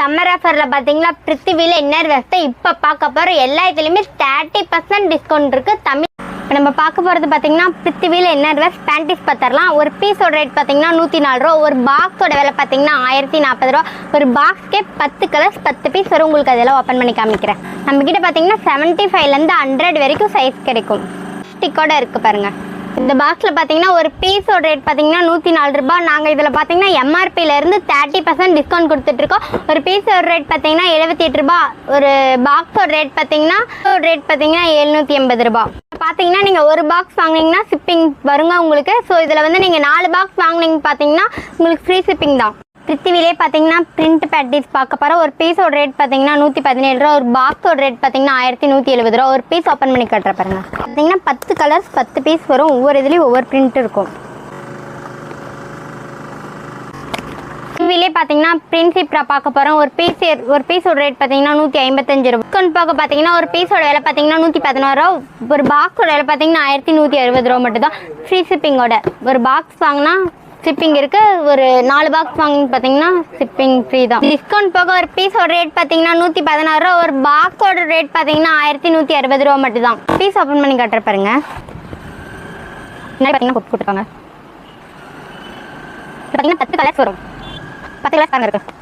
Summer ஆஃபரில் பார்த்தீங்கன்னா பிருத்திவியில் inner வேஸ்ட்டை இப்போ பார்க்க போகிறோம். எல்லா இதுலேயுமே 30% டிஸ்கவுண்ட் இருக்குது. தமிழ் இப்போ நம்ம பார்க்க போகிறது பார்த்தீங்கன்னா பிருத்திவியில் இன்னர் வேஸ்ட் பேண்டிஸ் பார்த்துடலாம். ஒரு பீஸோட ரேட் பார்த்தீங்கன்னா 104 ரூபா. ஒரு பாக்ஸோட விலை பார்த்தீங்கன்னா 1040 ரூபா. ஒரு பாக்ஸ்க்கே 10 கலர்ஸ் 10 பீஸ் வரும். உங்களுக்கு அதெல்லாம் ஓப்பன் பண்ணி காமிக்கிறேன். நம்மக்கிட்ட பார்த்தீங்கன்னா 75லேருந்து 100 வரைக்கும் சைஸ் கிடைக்கும். ஸ்டிக்கோட இருக்குது பாருங்கள். இந்த பாக்ஸில் பார்த்தீங்கன்னா ஒரு பீஸோட ரேட் பார்த்தீங்கன்னா 104 ரூபா. நாங்கள் இதில் பார்த்தீங்கன்னா எம்ஆர்பியிலேருந்து 30% டிஸ்கவுண்ட் கொடுத்துட்ருக்கோம். ஒரு பீஸோட ரேட் பார்த்தீங்கன்னா 78 ரூபா. ஒரு பாக்ஸோட ரேட் பார்த்தீங்கன்னா 780 ரூபா. பார்த்தீங்கன்னா நீங்கள் ஒரு பாக்ஸ் வாங்கினீங்கன்னா ஷிப்பிங் வருங்க உங்களுக்கு. ஸோ இதில் வந்து நீங்கள் 4 பாக்ஸ் வாங்கினீங்க பார்த்தீங்கன்னா உங்களுக்கு ஃப்ரீ ஷிப்பிங் தான். பிருத்திவிலே பார்த்தீங்கன்னா பிரிண்ட் பேட்டிஸ் பார்க்க போகிற ஒரு பீஸோட ரேட் பார்த்தீங்கன்னா 117 ரூபா. ஒரு பாக்ஸோட ரேட் பார்த்தீங்கன்னா 1170 ரூபா. ஒரு பீஸ் ஓப்பன் பண்ணி கட்டுற பாருங்க. பார்த்தீங்கன்னா 10 கலர்ஸ் 10 பீஸ் வரும். ஒவ்வொரு இதுலேயும் ஒவ்வொரு பிரிண்ட் இருக்கும். பிருத்திவிலே பார்த்தீங்கன்னா பிரின்சிப்ரா பார்க்க போகிறோம். ஒரு பீஸோட ரேட் பார்த்தீங்கன்னா 155 ரூபா. டிஸ்கவுண்ட் பார்க்க பார்த்தீங்கன்னா ஒரு பீஸோட விலை பார்த்தீங்கன்னா 111 ரூபா. ஒரு பாக்ஸோட விலை பார்த்தீங்கன்னா 1160 ரூபா மட்டும் தான் ஃப்ரீ ஷிப்பிங்கோட. ஒரு பாக்ஸ் வாங்கினா ஷிப்பிங் இருக்கு. ஒரு 4 பாக்ஸ் வாங்கி பார்த்தீங்கன்னா ஷிப்பிங் ஃப்ரீ தான். டிஸ்கவுண்ட் போக ஒரு பீஸோட ரேட் பார்த்தீங்கன்னா 116 ரூபா. ஒரு பாக்ஸோட ரேட் பார்த்தீங்கன்னா 1160 ரூபா மட்டும் தான். பீஸ் ஓப்பன் பண்ணி கட்டுற பாருங்க. பார்த்தீங்கன்னா கொடுத்துருக்காங்க. பார்த்தீங்கன்னா 10 கலர்ஸ் வரும். 10 கலர்ஸ் தாங்க இருக்கு.